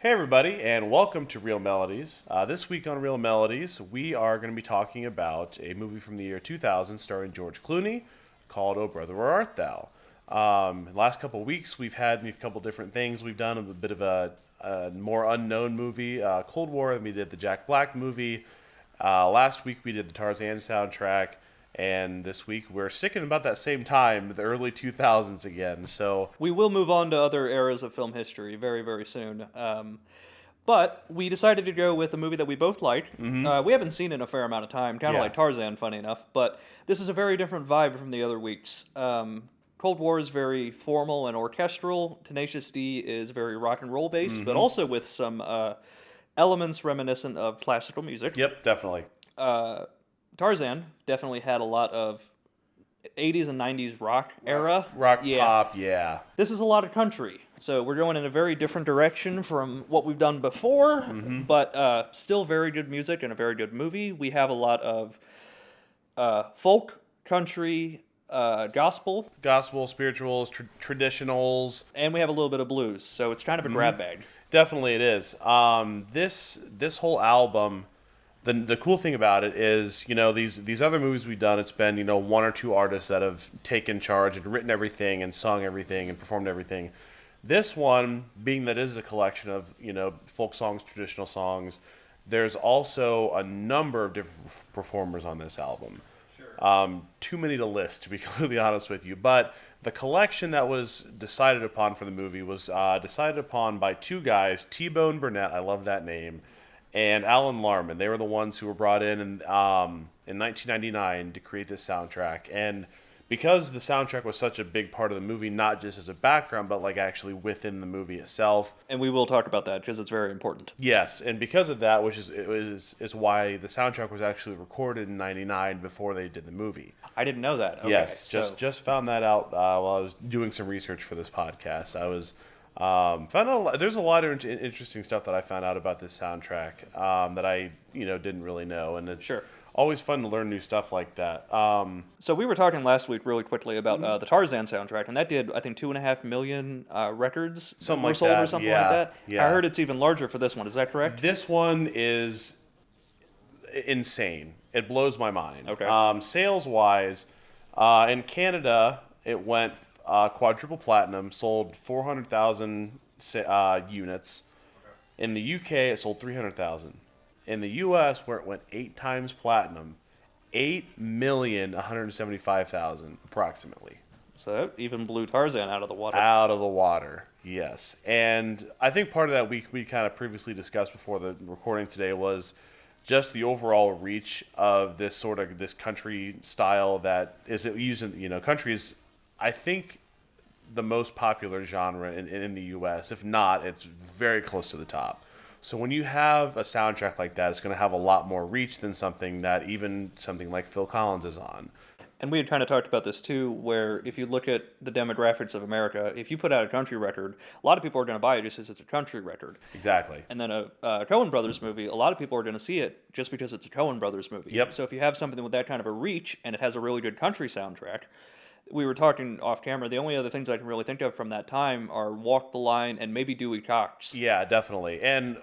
Hey everybody, and welcome to Real Melodies. This week on Real Melodies, we are going to be talking about a movie from the year 2000 starring George Clooney called Oh Brother, Where Art Thou? Last couple of weeks, we've had a couple different things. We've done a bit of a more unknown movie, Cold War, and we did the Jack Black movie. Last week, we did the Tarzan soundtrack. And this week, we're sticking about that same time, the early 2000s again. So We will move on to other eras of film history very, very soon. But we decided to go with a movie that we both like. We haven't seen it in a fair amount of time, kind of Yeah. like Tarzan, funny enough. But this is a very different vibe from the other weeks. Cold War is very formal and orchestral. Tenacious D is very rock and roll based, but also with some elements reminiscent of classical music. Yep, definitely. Tarzan definitely had a lot of 80s and 90s rock era. Rock, pop, yeah. This is a lot of country, so we're going in a very different direction from what we've done before, but still very good music and a very good movie. We have a lot of folk, country, gospel, Spirituals, traditionals. and we have a little bit of blues, so it's kind of a grab bag. Definitely it is. This whole album, the cool thing about it is, these other movies we've done, it's been, one or two artists that have taken charge and written everything and sung everything and performed everything. This one, being that it is a collection of, folk songs, traditional songs, there's also a number of different performers on this album. Sure. Too many to list, to be completely honest with you. But the collection that was decided upon for the movie was decided upon by two guys, T-Bone Burnett, I love that name, and Alan Larman. They were the ones who were brought in 1999 to create this soundtrack. And because the soundtrack was such a big part of the movie, not just as a background, but like actually within the movie itself. And we will talk about that because it's very important. Yes, and because of that, which is why the soundtrack was actually recorded in '99 before they did the movie. I didn't know that. Okay, Yes, so just found that out while I was doing some research for this podcast. I was found out there's a lot of interesting stuff that I found out about this soundtrack that I didn't really know, and it's always fun to learn new stuff like that. So we were talking last week really quickly about the Tarzan soundtrack, and that did, I think, 2.5 million records Something were like sold that, or something yeah, like that. yeah. I heard it's even larger for this one. Is that correct? This one is insane. It blows my mind. Okay. Sales wise, in Canada, it went quadruple platinum, sold 400,000 units. In the UK, it sold 300,000. In the US, where it went 8 times platinum, 8,175,000 approximately. So that even blew Tarzan out of the water. Out of the water, yes. And I think part of that we kind of previously discussed before the recording today was just the overall reach of this sort of this country style that is using, country is, I think, the most popular genre in the U.S. If not, it's very close to the top. So when you have a soundtrack like that, it's going to have a lot more reach than something like Phil Collins is on. And we had kind of talked about this too, where if you look at the demographics of America, if you put out a country record, a lot of people are going to buy it just because it's a country record. Exactly. And then a Coen Brothers movie, a lot of people are going to see it just because it's a Coen Brothers movie. Yep. So if you have something with that kind of a reach and it has a really good country soundtrack, we were talking off camera, the only other things I can really think of from that time are Walk the Line and maybe Dewey Cox. Yeah, definitely. And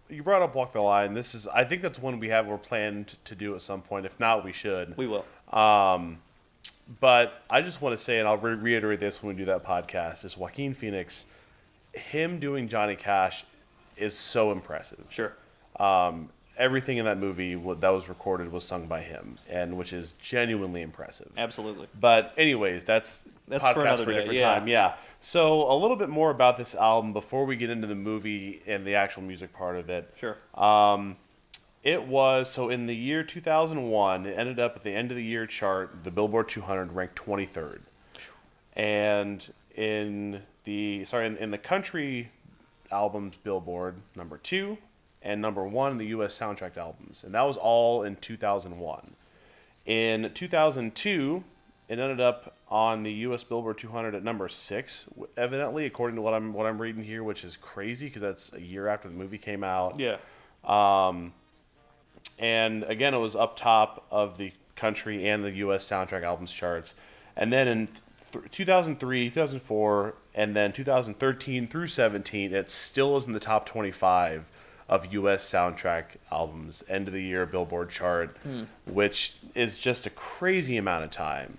you brought up Walk the Line. I think that's one we're planned to do at some point. If not, we should. We will. But I just want to say, and I'll reiterate this when we do that podcast, is Joaquin Phoenix, him doing Johnny Cash is so impressive. Sure. Everything in that movie that was recorded was sung by him, and which is genuinely impressive. Absolutely. But anyways, that's podcast for another for a day, different yeah. time. Yeah. So a little bit more about this album before we get into the movie and the actual music part of it. Sure. It was, so in the year 2001, it ended up at the end of the year chart, the Billboard 200 ranked 23rd. And in the country albums Billboard, number 2, and number 1 in the U.S. soundtrack albums. And that was all in 2001. In 2002, it ended up on the U.S. Billboard 200 at number 6, evidently, according to what I'm reading here, which is crazy because that's a year after the movie came out. Yeah. And again, it was up top of the country and the U.S. soundtrack albums charts. And then in 2003, 2004, and then 2013 through 17, it still is in the top 25 of U.S. soundtrack albums, end of the year Billboard chart, which is just a crazy amount of time.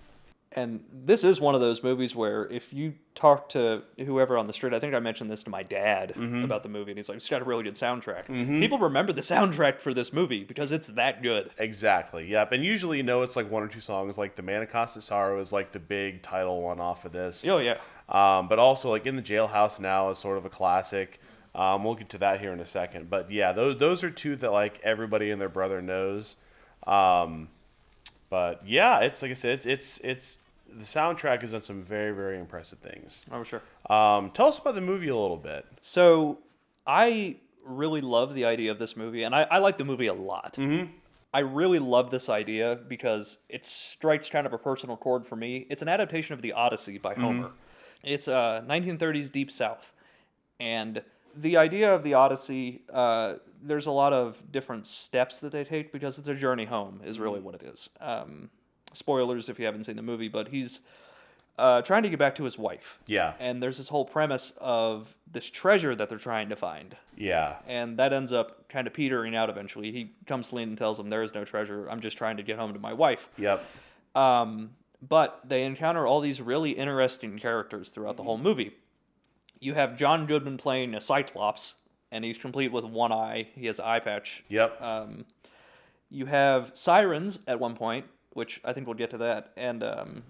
And this is one of those movies where if you talk to whoever on the street, I think I mentioned this to my dad about the movie, and he's like, it's got a really good soundtrack. People remember the soundtrack for this movie because it's that good. Exactly, yep. And usually, it's like one or two songs, like The Man of Constant Sorrow is like the big title one off of this. Oh, yeah. But also, like In the Jailhouse Now is sort of a classic. We'll get to that here in a second. But yeah, those are two that like everybody and their brother knows. But yeah, it's like I said, it's the soundtrack has done some very, very impressive things. Oh, sure. Tell us about the movie a little bit. So, I really love the idea of this movie, and I like the movie a lot. I really love this idea because it strikes kind of a personal chord for me. It's an adaptation of The Odyssey by Homer. It's 1930s Deep South. And the idea of The Odyssey, there's a lot of different steps that they take because it's a journey home is really what it is. Spoilers if you haven't seen the movie, but he's trying to get back to his wife. Yeah. And there's this whole premise of this treasure that they're trying to find. Yeah. And that ends up kind of petering out eventually. He comes clean and tells them there is no treasure. I'm just trying to get home to my wife. Yep. But they encounter all these really interesting characters throughout the whole movie. You have John Goodman playing a Cyclops, and he's complete with one eye. He has an eye patch. Yep. You have sirens at one point, which I think we'll get to that. And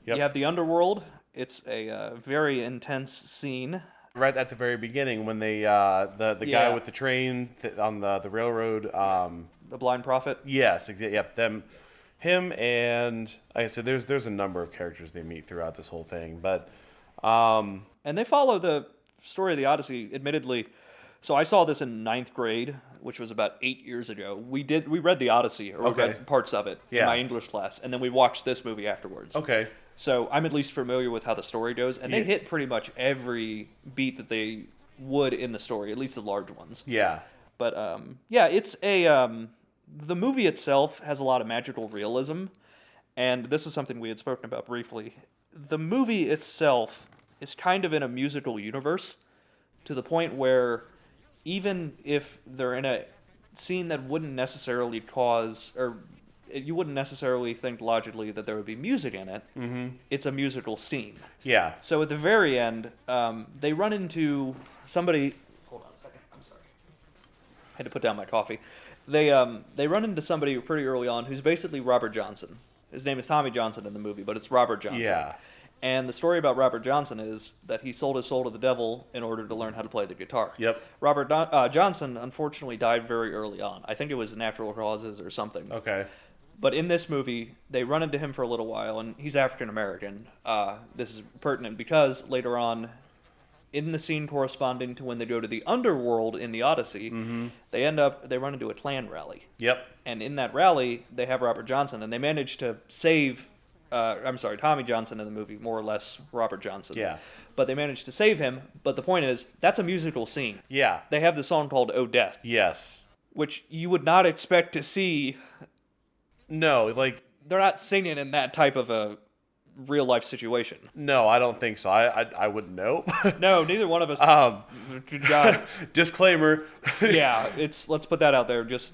you have the underworld. It's a very intense scene. Right at the very beginning when they the guy with the train on the railroad. The blind prophet. Yes, yep. Him and like I said, there's a number of characters they meet throughout this whole thing, but and they follow the story of the Odyssey, admittedly. So I saw this in 9th grade, which was about 8 years ago. We read the Odyssey, or we read parts of it in my English class, and then we watched this movie afterwards. Okay. So I'm at least familiar with how the story goes, and they hit pretty much every beat that they would in the story, at least the large ones. Yeah. But it's the movie itself has a lot of magical realism, and this is something we had spoken about briefly. The movie itself is kind of in a musical universe, to the point where even if they're in a scene that wouldn't necessarily cause, or you wouldn't necessarily think logically that there would be music in it, it's a musical scene. Yeah. So at the very end, they run into somebody. Hold on a second. I'm sorry. I had to put down my coffee. They run into somebody pretty early on who's basically Robert Johnson. His name is Tommy Johnson in the movie, but it's Robert Johnson. Yeah. And the story about Robert Johnson is that he sold his soul to the devil in order to learn how to play the guitar. Yep. Robert Johnson unfortunately died very early on. I think it was natural causes or something. Okay. But in this movie, they run into him for a little while, and he's African American. This is pertinent because later on, in the scene corresponding to when they go to the underworld in the Odyssey, they run into a Klan rally. Yep. And in that rally, they have Robert Johnson, and they manage to save. Tommy Johnson in the movie, more or less Robert Johnson. Yeah. But they managed to save him. But the point is, that's a musical scene. Yeah. They have the song called "Oh Death." Yes. Which you would not expect to see. No, like they're not singing in that type of a real life situation. No, I don't think so. I wouldn't know. No, neither one of us. Good God. Disclaimer. Yeah, let's put that out there. Just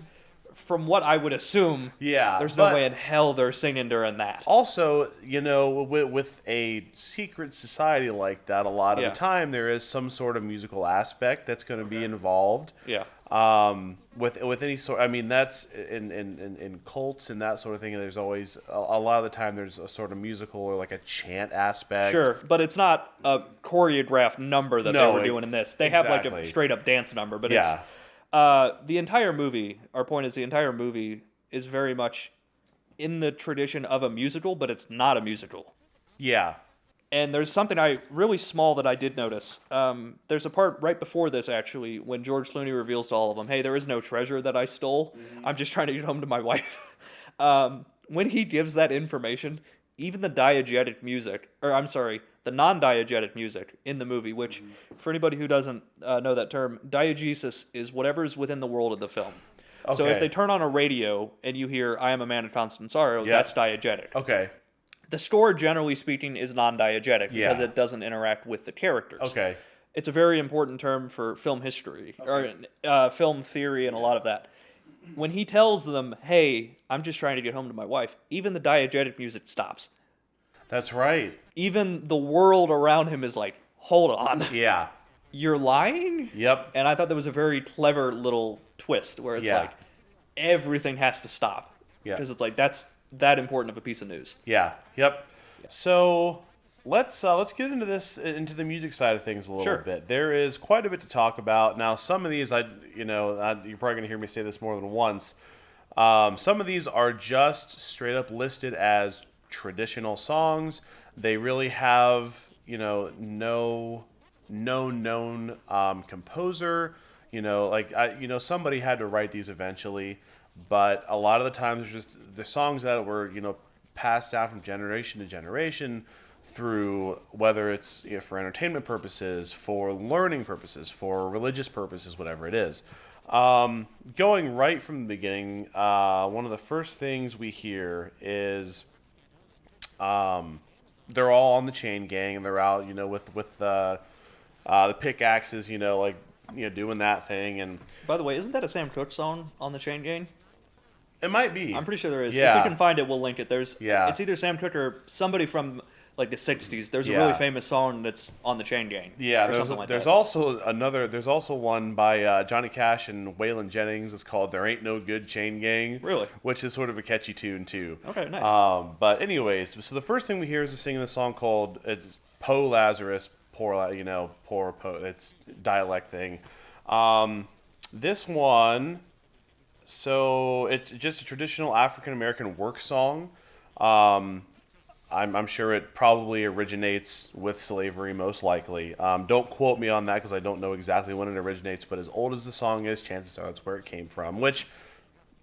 from what I would assume, there's no way in hell they're singing during that. Also, with a secret society like that, a lot of the time there is some sort of musical aspect that's going to be involved. Yeah. With any sort, I mean, that's in cults and that sort of thing. There's always a lot of the time there's a sort of musical or like a chant aspect. Sure, but it's not a choreographed number that they were doing in this. They have like a straight up dance number, but it's the entire movie. Our point is the entire movie is very much in the tradition of a musical, but it's not a musical. Yeah. And there's something really small that I did notice. There's a part right before this, actually, when George Clooney reveals to all of them, hey, there is no treasure that I stole. I'm just trying to get home to my wife. When he gives that information, even the the non-diegetic music in the movie, which, for anybody who doesn't know that term, diegesis is whatever's within the world of the film. Okay. So if they turn on a radio and you hear, I am a man of constant sorrow, that's diegetic. Okay. The score, generally speaking, is non-diegetic because Yeah. it doesn't interact with the characters. Okay. It's a very important term for film history or film theory and a lot of that. When he tells them, "Hey, I'm just trying to get home to my wife," even the diegetic music stops. That's right. Even the world around him is like, "Hold on, Yeah. you're lying?" Yep. And I thought that was a very clever little twist where it's Yeah. like everything has to stop Yeah. because it's like that's that important of a piece of news. Yeah. Yep. So let's get into the music side of things a little Sure. bit. There is quite a bit to talk about. Now, some of these you're probably gonna hear me say this more than once. Some of these are just straight up listed as traditional songs. They really have no known composer. Somebody had to write these eventually, but a lot of the times there's just the songs that were passed down from generation to generation through whether it's for entertainment purposes, for learning purposes, for religious purposes, whatever it is. Going right from the beginning, one of the first things we hear is they're all on the chain gang and they're out, with the pickaxes, doing that thing, and By the way, isn't that a Sam Cooke song on the Chain Gang? it might be. I'm pretty sure there is. Yeah. If we can find it, we'll link it. Yeah. It's either Sam Cooke or somebody from like the '60s. There's a Yeah. really famous song that's on the Chain Gang. Yeah, or something like there's that. also one by Johnny Cash and Waylon Jennings. It's called "There Ain't No Good Chain Gang," Really? which is sort of a catchy tune too. Okay, nice. But anyways, so the first thing we hear is a singing the song called it's "Poe Lazarus," poor Poe. It's dialect thing. This one, so it's just a traditional African American work song. I'm sure it probably originates with slavery, most likely. Don't quote me on that because I don't know exactly when it originates. But as old as the song is, chances are that's where it came from.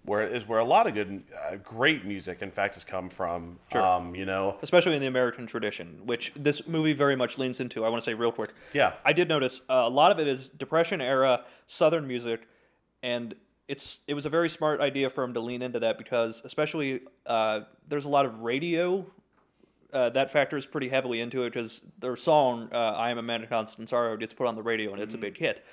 Where a lot of good, great music, in fact, has come from. Sure. Especially in the American tradition, which this movie very much leans into. I want to say real quick. Yeah. I did notice a lot of it is Depression era Southern music, and it was a very smart idea for him to lean into that because especially there's a lot of radio. That factors pretty heavily into it because their song "I Am a Man of Constant Sorrow" gets put on the radio and it's a big hit.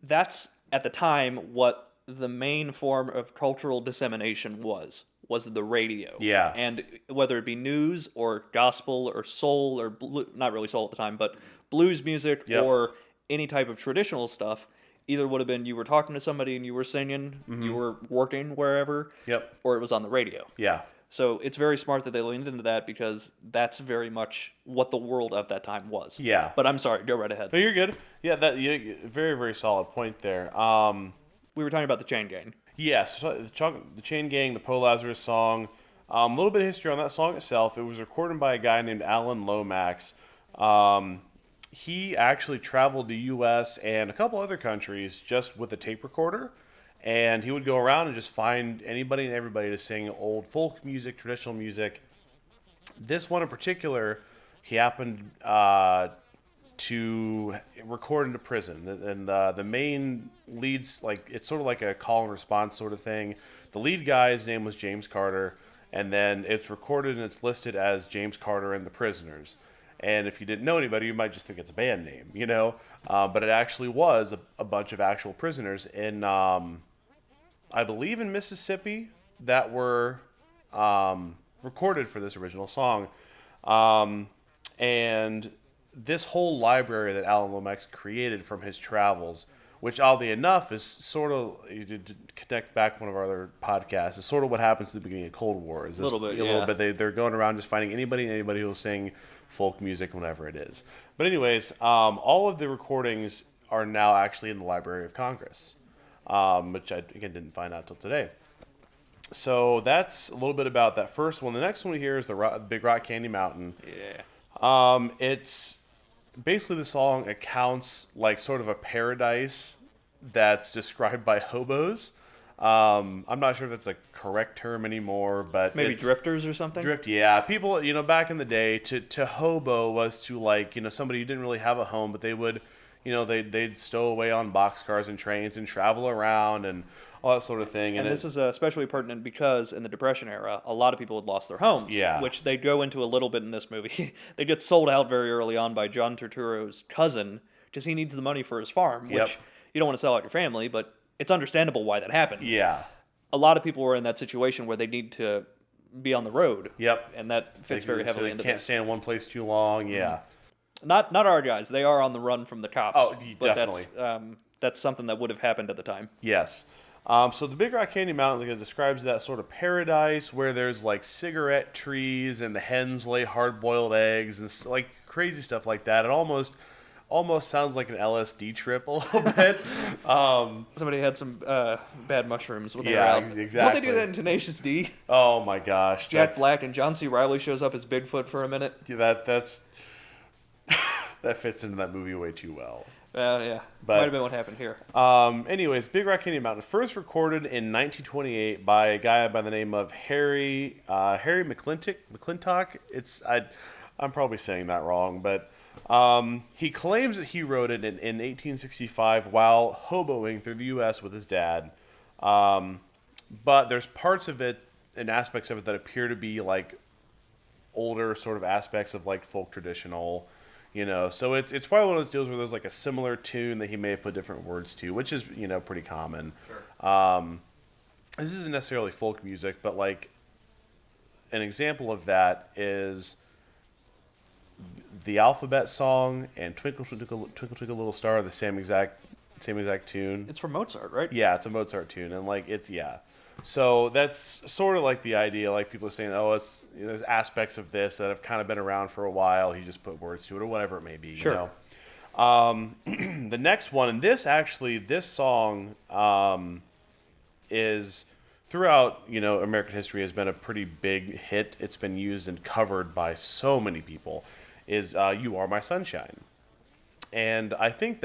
That's at the time what the main form of cultural dissemination was the radio. Yeah. And whether it be news or gospel or soul or not really soul at the time, but blues music Yep. or any type of traditional stuff, either would have been you were talking to somebody and you were singing, you were working wherever, Yep. or it was on the radio. Yeah. So it's very smart that they leaned into that because that's very much what the world of that time was. Yeah. But I'm sorry, go right ahead. No, you're good. Yeah, very, very solid point there. We were talking about the Chain Gang. Yes, the Chain Gang, the Poe Lazarus song. A little bit of history on that song itself. It was recorded by a guy named Alan Lomax. He actually traveled the U.S. and a couple other countries just with a tape recorder. And he would go around and just find anybody and everybody to sing old folk music, traditional music. This one in particular, he happened to record into prison. And the main leads, it's sort of like a call and response sort of thing. The lead guy's name was James Carter. And then it's recorded and it's listed as James Carter and the Prisoners. And if you didn't know anybody, you might just think it's a band name, But it actually was a bunch of actual prisoners in... I believe in Mississippi that were recorded for this original song. And this whole library that Alan Lomax created from his travels, which oddly enough is sort of, to connect back one of our other podcasts, is sort of what happens at the beginning of Cold War. Is a little bit, a little bit. They're going around just finding anybody who will sing folk music, whenever it is. But anyways, all of the recordings are now actually in the Library of Congress. Which I, again, didn't find out till today. So that's a little bit about that first one. The next one we hear is the Big Rock Candy Mountain. Yeah. It's basically the song accounts like sort of a paradise that's described by hobos. I'm not sure if that's a correct term anymore, but Maybe drifters or something? Drift, yeah. People, back in the day, to hobo was to somebody who didn't really have a home, but they would... they'd stow away on boxcars and trains and travel around. And all that sort of thing. And this is especially pertinent because in the Depression era, a lot of people had lost their homes, Yeah. which they go into a little bit in this movie. They get sold out very early on by John Turturro's cousin because he needs the money for his farm, Yep. which you don't want to sell out your family, but it's understandable why that happened. Yeah. A lot of people were in that situation where they need to be on the road. Yep. And that fits very heavily into Can't this. stay in one place too long. Yeah. Not our guys. They are on the run from the cops. Oh, but definitely. That's something that would have happened at the time. Yes. So the Big Rock Candy Mountain, like, it describes that sort of paradise where there's like cigarette trees and the hens lay hard-boiled eggs and like crazy stuff like that. It almost sounds like an LSD trip a little bit. Somebody had some bad mushrooms when they were Yeah, out. exactly. Don't they do that in Tenacious D? Oh my gosh, Jack Black and John C. Reilly shows up as Bigfoot for a minute. That's that fits into that movie way too well. Yeah, But- might have been what happened here. Anyways, Big Rock Candy Mountain, first recorded in 1928 by a guy by the name of Harry McClintock. I'm probably saying that wrong, but he claims that he wrote it in 1865 while hoboing through the U.S. with his dad. But there's parts of it and aspects of it that appear to be like older sort of aspects of like folk traditional. So it's probably one of those deals where there's like a similar tune that he may have put different words to, which is, pretty common. Sure. This isn't necessarily folk music, but like an example of that is the Alphabet Song and Twinkle Twinkle Twinkle Twinkle Little Star are the same exact tune. It's from Mozart, right? Yeah, it's a Mozart tune, and like So that's sort of like the idea. Like people are saying, oh, it's there's aspects of this that have kind of been around for a while. He just put words to it, or whatever it may be. Sure. The next one, and this song is throughout American history has been a pretty big hit. It's been used and covered by so many people. Is "You Are My Sunshine." And I think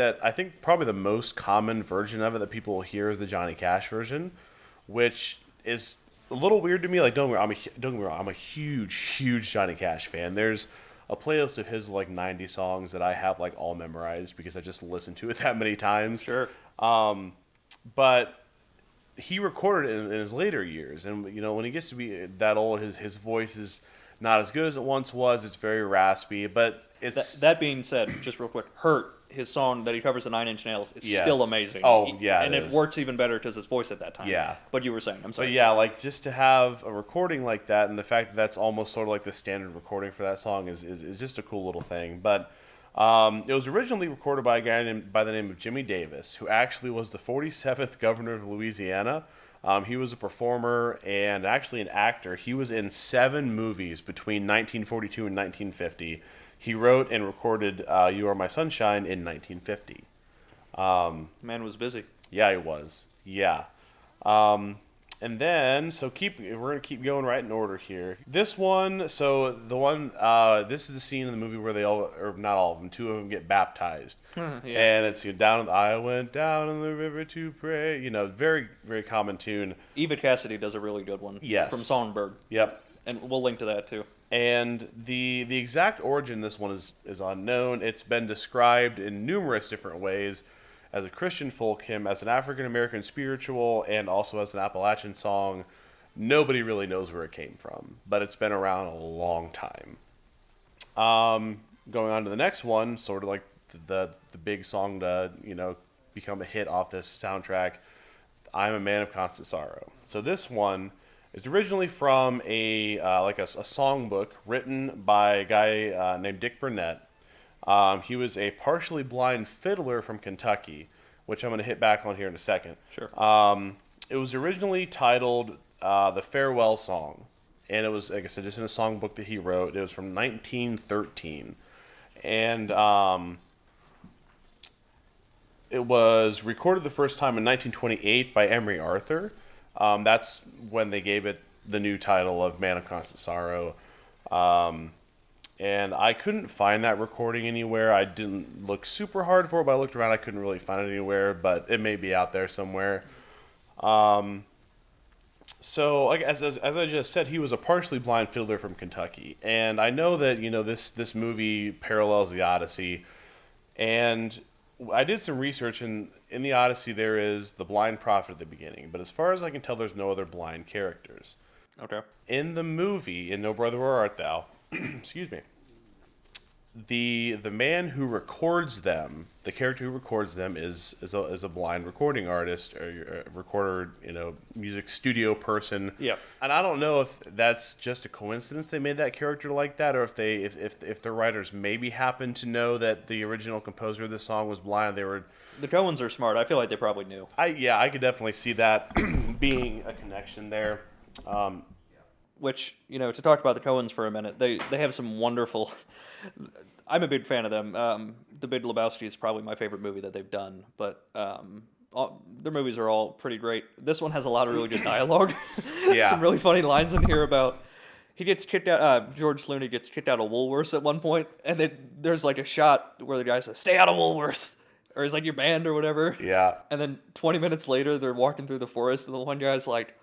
probably the most common version of it that people will hear is the Johnny Cash version, which is a little weird to me. Like, don't get me wrong, I'm a huge Johnny Cash fan. There's a playlist of his like 90 songs that I have like all memorized because I just listened to it that many times. Sure. But he recorded it in his later years, and when he gets to be that old, his voice is not as good as it once was. It's very raspy, but it's That being said, just real quick, "Hurt," his song that he covers the Nine Inch Nails, is Yes. still amazing. Oh, yeah, and it it is. works even better because his voice at that time. Yeah. But you were saying, I'm sorry. But yeah, like just to have a recording like that, and the fact that that's almost sort of like the standard recording for that song is just a cool little thing. But it was originally recorded by a guy by the name of Jimmy Davis, who actually was the 47th governor of Louisiana. He was a performer and actually an actor. He was in 7 movies between 1942 and 1950. He wrote and recorded "You Are My Sunshine" in 1950. Man was busy. Yeah, he was. Yeah. And then, we're going to keep going right in order here. This one, this is the scene in the movie where they all, or not all of them, 2 of them get baptized. Yeah. And it's I went down in the river to pray. Very, very common tune. Eva Cassidy does a really good one. Yes. From Songbird. Yep. And we'll link to that too. And the exact origin of this one is unknown. It's been described in numerous different ways as a Christian folk hymn, as an African American spiritual, and also as an Appalachian song. Nobody really knows where it came from, but it's been around a long time. Going on to the next one, sort of like the big song to become a hit off this soundtrack, "I'm a Man of Constant Sorrow." So this one is originally from a songbook written by a guy named Dick Burnett. He was a partially blind fiddler from Kentucky, which I'm going to hit back on here in a second. Sure. It was originally titled "The Farewell Song," and it was, like I said, just in a songbook that he wrote. It was from 1913, and it was recorded the first time in 1928 by Emery Arthur. That's when they gave it the new title of "Man of Constant Sorrow." And I couldn't find that recording anywhere. I didn't look super hard for it, but I looked around. I couldn't really find it anywhere, but it may be out there somewhere. So, like, as I just said, he was a partially blind fiddler from Kentucky. And I know that, this movie parallels the Odyssey. And I did some research, and in the Odyssey there is the blind prophet at the beginning, but as far as I can tell, there's no other blind characters. Okay. In the movie, in No Brother Where Art Thou, excuse me, the man who records them, the character who records them is a blind recording artist or a recorder, music studio person. Yeah. And I don't know if that's just a coincidence they made that character like that, or if the writers maybe happened to know that the original composer of this song was blind. They were. The Coens are smart. I feel like they probably knew. I could definitely see that being a connection there. Which, to talk about the Coens for a minute, they have some wonderful. I'm a big fan of them. The Big Lebowski is probably my favorite movie that they've done, but their movies are all pretty great. This one has a lot of really good dialogue. Yeah. Some really funny lines in here about he gets kicked out. George Clooney gets kicked out of Woolworths at one point, and then there's like a shot where the guy says, "Stay out of Woolworths," or he's like, "You're banned," or whatever. Yeah. And then 20 minutes later, they're walking through the forest, and the one guy's like,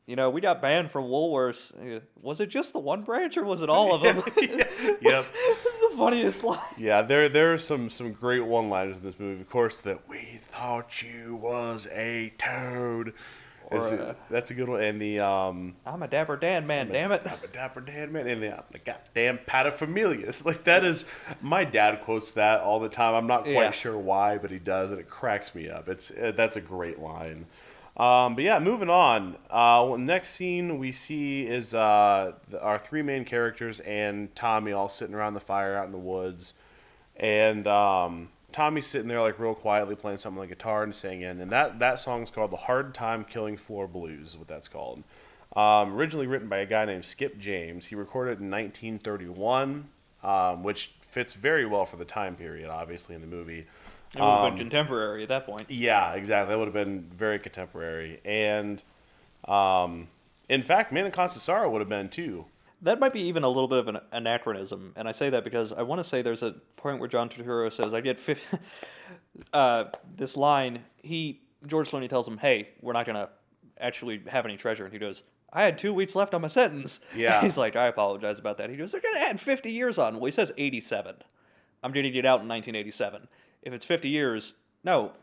we got banned from Woolworths. Was it just the one branch, or was it all of them? Yep. It's the funniest line. Yeah, there are some great one-liners in this movie. Of course, that "we thought you was a toad." That's a good one. And the I'm a Dapper Dan man, damn it. I'm a Dapper Dan man, and the goddamn paterfamilias. Like, that is, my dad quotes that all the time. I'm not quite sure why, but he does, and it cracks me up. That's a great line. But yeah, moving on. Next scene we see is our three main characters and Tommy all sitting around the fire out in the woods, and Tommy's sitting there like real quietly playing something like guitar and singing, and that song's called "The Hard Time Killing Floor Blues," is what that's called. Originally written by a guy named Skip James. He recorded it in 1931, which fits very well for the time period, obviously, in the movie. It would have been contemporary at that point. Yeah, exactly. That would have been very contemporary. And, in fact, Man of Constant Sorrow would have been, too. That might be even a little bit of an anachronism, and I say that because I want to say there's a point where John Turturro says, I get this line, George Clooney tells him, "Hey, we're not going to actually have any treasure," and he goes, "I had 2 weeks left on my sentence." Yeah. He's like, "I apologize about that." He goes, "They're going to add 50 years on." Well, he says 87. I'm going to get out in 1987. If it's 50 years, no,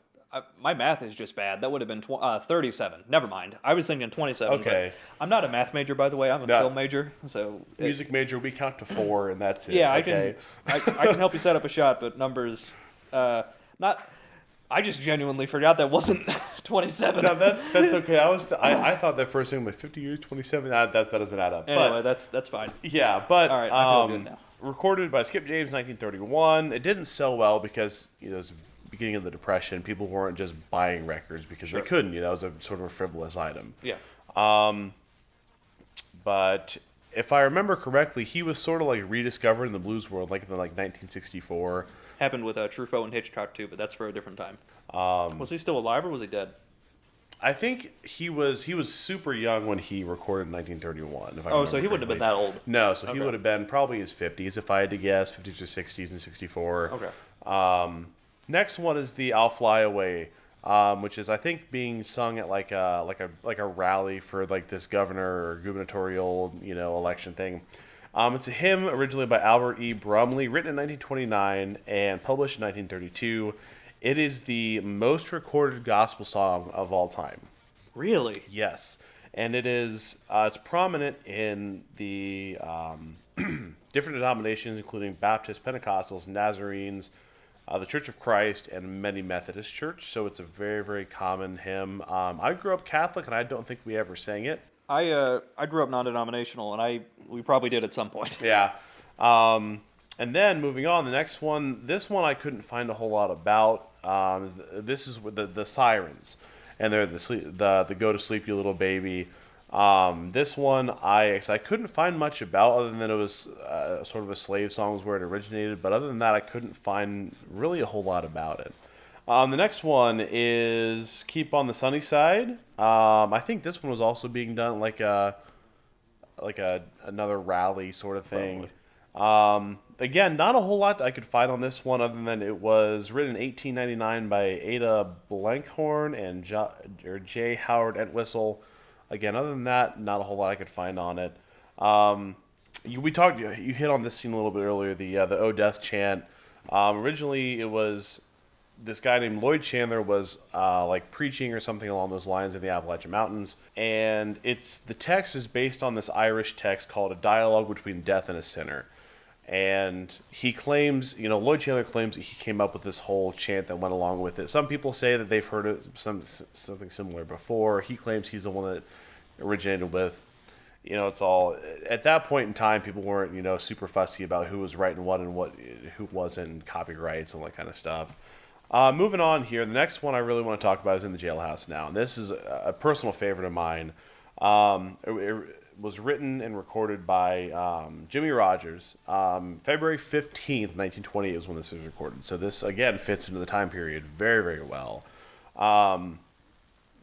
my math is just bad. That would have been 37. Never mind. I was thinking 27. Okay. I'm not a math major, by the way. I'm a film major. So Music major, we count to 4, and that's it. Yeah, okay. I can help you set up a shot, but numbers, not. I just genuinely forgot that wasn't 27. No, that's okay. I thought that first thing was 50 years, 27. That doesn't add up. Anyway, that's fine. Yeah, but All right, I feel good now. Recorded by Skip James, 1931. It didn't sell well because it was the beginning of the Depression. People weren't just buying records because they couldn't. It was a sort of a frivolous item. Yeah. But if I remember correctly, he was sort of like rediscovered in the blues world, like in 1964. Happened with Truffaut and Hitchcock too, but that's for a different time. Was he still alive or was he dead? I think he was super young when he recorded in 1931. If I remember So he wouldn't have been that old. No, so he would have been probably his 50s, if I had to guess, 50s or 60s and 64. Okay. Next one is the "I'll Fly Away," which is, I think, being sung at like a rally for like this governor or gubernatorial election thing. It's a hymn originally by Albert E. Brumley, written in 1929 and published in 1932. It is the most recorded gospel song of all time. Really? Yes, and it's prominent in the different denominations, including Baptists, Pentecostals, Nazarenes, the Church of Christ, and many Methodist church. So it's a very, very common hymn. I grew up Catholic, and I don't think we ever sang it. I grew up non-denominational, and we probably did at some point. Yeah. And then moving on, the next one. This one I couldn't find a whole lot about. This is with the Sirens, and they're the "Go to Sleep, You Little Baby." This one I couldn't find much about, other than it was sort of a slave song was where it originated. But other than that, I couldn't find really a whole lot about it. The next one is "Keep on the Sunny Side." I think this one was also being done like another rally sort of thing. Again, not a whole lot I could find on this one, other than it was written in 1899 by Ada Blankhorn and J. Howard Entwistle. Again, other than that, not a whole lot I could find on it. You hit on this scene a little bit earlier, the "Oh Death" chant. Originally, it was this guy named Lloyd Chandler was like preaching or something along those lines in the Appalachian Mountains, and the text is based on this Irish text called A Dialogue Between Death and a Sinner. And he claims, Lloyd Chandler claims that he came up with this whole chant that went along with it. Some people say that they've heard it, something similar before. He claims he's the one that originated with. It's all at that point in time. People weren't, super fussy about who was writing what and who wasn't, copyrights and all that kind of stuff. Moving on here, the next one I really want to talk about is In the Jailhouse Now, and this is a personal favorite of mine. It was written and recorded by Jimmy Rogers. February 15th, 1928 is when this is recorded. So this, again, fits into the time period very, very well.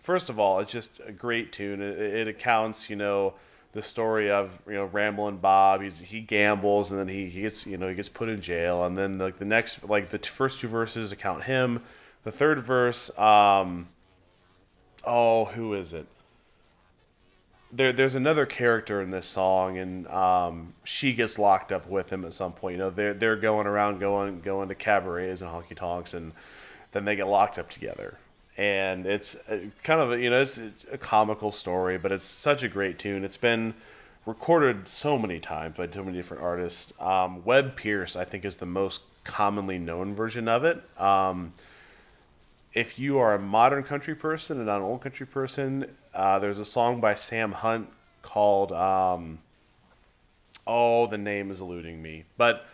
First of all, it's just a great tune. It accounts, the story of, Ramblin' Bob. He gambles, and then he gets, he gets put in jail. And then the next, the first two verses account him. The third verse, who is it? There's another character in this song, and she gets locked up with him at some point. They're going around going to cabarets and honky tonks, and then they get locked up together. And it's kind of it's a comical story, but it's such a great tune. It's been recorded so many times by so many different artists. Webb Pierce, I think, is the most commonly known version of it. If you are a modern country person and not an old country person, there's a song by Sam Hunt called the name is eluding me, but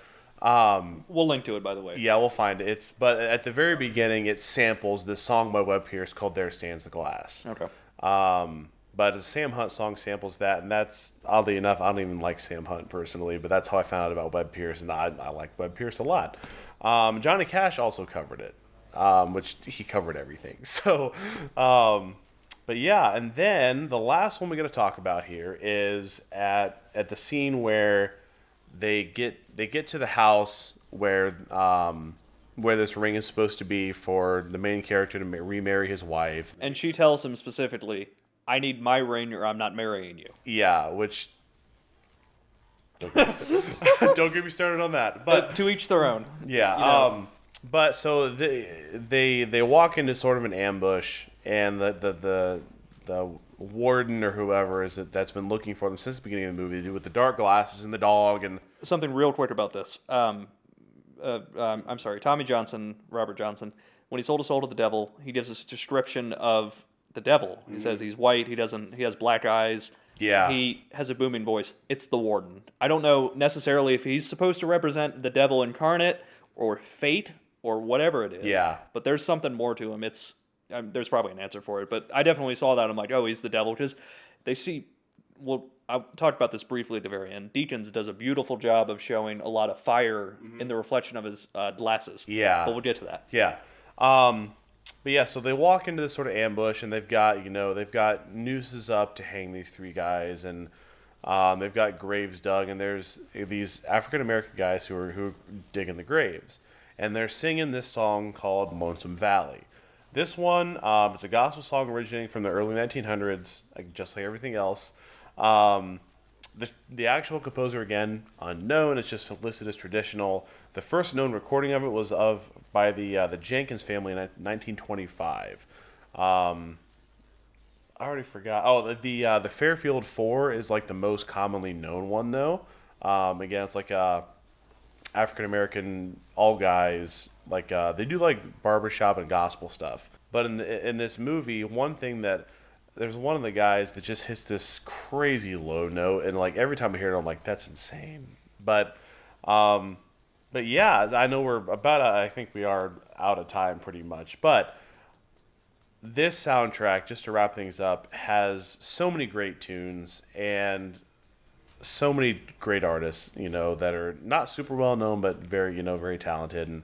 we'll link to it, by the way. Yeah, we'll find it. But at the very beginning, it samples this song by Webb Pierce called "There Stands the Glass." Okay. But a Sam Hunt song samples that, and that's, oddly enough, I don't even like Sam Hunt personally, but that's how I found out about Webb Pierce, and I like Webb Pierce a lot. Johnny Cash also covered it, which he covered everything. So, but yeah, and then the last one we're going to talk about here is at the scene where they get to the house where this ring is supposed to be for the main character to remarry his wife. And she tells him specifically, "I need my ring or I'm not marrying you." Yeah, which don't get me started on that. But to each their own. Yeah. But so they walk into sort of an ambush, and the warden or whoever that's been looking for them since the beginning of the movie, with the dark glasses and the dog. And something real quick about this. I'm sorry, Robert Johnson, when he sold his soul to the devil, he gives us a description of the devil. He says he's white, he has black eyes. Yeah. He has a booming voice. It's the warden. I don't know necessarily if he's supposed to represent the devil incarnate or fate or whatever it is. Yeah. But there's something more to him. There's probably an answer for it, but I definitely saw that. I'm like, oh, he's the devil, because they see. Well, I talked about this briefly at the very end. Deakins does a beautiful job of showing a lot of fire in the reflection of his glasses. Yeah. But we'll get to that. Yeah. But yeah, so they walk into this sort of ambush, and they've got nooses up to hang these three guys, and they've got graves dug, and there's these African American guys who are digging the graves, and they're singing this song called "Lonesome Valley." This one, it's a gospel song originating from the early 1900s, just like everything else. The actual composer, again, unknown. It's just listed as traditional. The first known recording of it was by the Jenkins family in 1925. I already forgot. Oh, the Fairfield 4 is like the most commonly known one, though. Again, it's like African American all guys. Like they do like barbershop and gospel stuff. But in this movie, one thing that there's one of the guys that just hits this crazy low note, and like every time I hear it, I'm like, that's insane. But yeah, I know I think we are out of time pretty much. But this soundtrack, just to wrap things up, has so many great tunes and so many great artists, that are not super well known, but very, very talented. And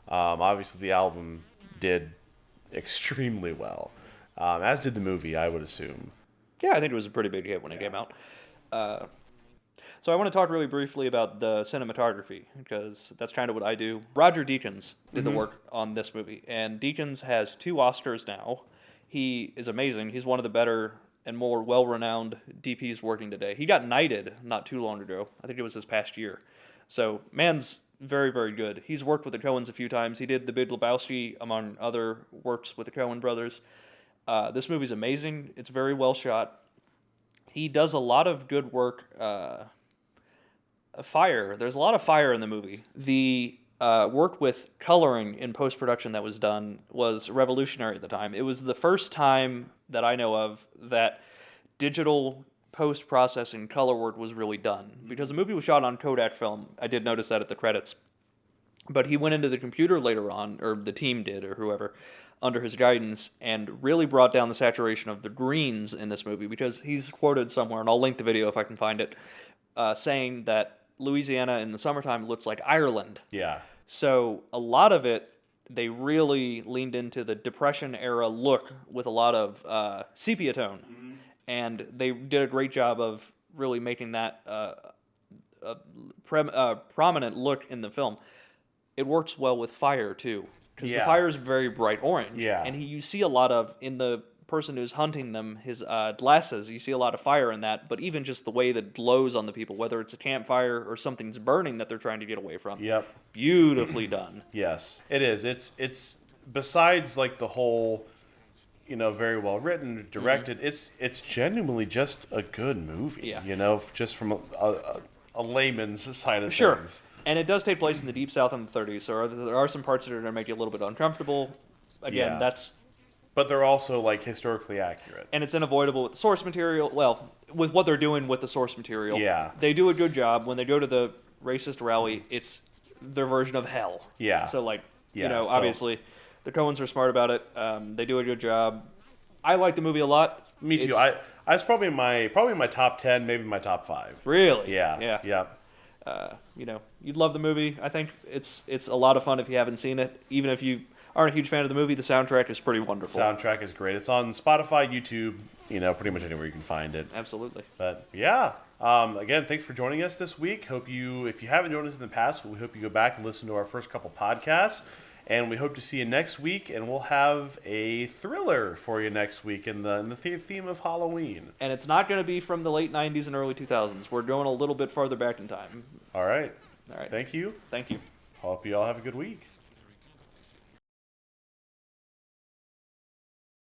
obviously the album did extremely well. As did the movie, I would assume. Yeah, I think it was a pretty big hit when it came out. So I want to talk really briefly about the cinematography, because that's kind of what I do. Roger Deakins did the work on this movie, and Deakins has 2 Oscars now. He is amazing. He's one of the better and more well-renowned DPs working today. He got knighted not too long ago. I think it was this past year. So man's very, very good. He's worked with the Coens a few times. He did The Big Lebowski, among other works with the Coen Brothers. This movie's amazing. It's very well shot. He does a lot of good work. Fire. There's a lot of fire in the movie. The work with coloring in post-production that was done was revolutionary at the time. It was the first time that I know of that digital post-processing color work was really done. Because the movie was shot on Kodak film. I did notice that at the credits. But he went into the computer later on, or the team did, or whoever, under his guidance, and really brought down the saturation of the greens in this movie, because he's quoted somewhere, and I'll link the video if I can find it, saying that Louisiana in the summertime looks like Ireland. Yeah. So a lot of it, they really leaned into the Depression-era look with a lot of sepia tone. Mm-hmm. And they did a great job of really making that prominent look in the film. It works well with fire, too. Because the fire is very bright orange. Yeah. And you see a lot of, in the person who's hunting them, his glasses, you see a lot of fire in that. But even just the way that glows on the people, whether it's a campfire or something's burning that they're trying to get away from. Yep. Beautifully done. Yes, it is. It's besides like the whole, very well written, directed. Mm-hmm. It's genuinely just a good movie. Yeah. Just from a layman's side of sure. things. And it does take place in the Deep South in the 30s, so there are some parts that are going to make you a little bit uncomfortable. Again, that's... But they're also, like, historically accurate. And it's unavoidable with the source material. Well, with what they're doing with the source material. Yeah. They do a good job. When they go to the racist rally, it's their version of hell. Yeah. So, obviously, the Coens are smart about it. They do a good job. I like the movie a lot. Me too. I was probably in my top 10, maybe my top 5. Really? Yeah. Yeah. You'd love the movie. I think it's a lot of fun if you haven't seen it. Even if you aren't a huge fan of the movie, the soundtrack is pretty wonderful. Soundtrack is great. It's on Spotify, YouTube, pretty much anywhere you can find it. Absolutely. But yeah, again, thanks for joining us this week. If you haven't joined us in the past, we hope you go back and listen to our first couple podcasts. And we hope to see you next week, and we'll have a thriller for you next week in the theme of Halloween. And it's not going to be from the late 90s and early 2000s. We're going a little bit farther back in time. All right. All right. Thank you. Thank you. Hope you all have a good week.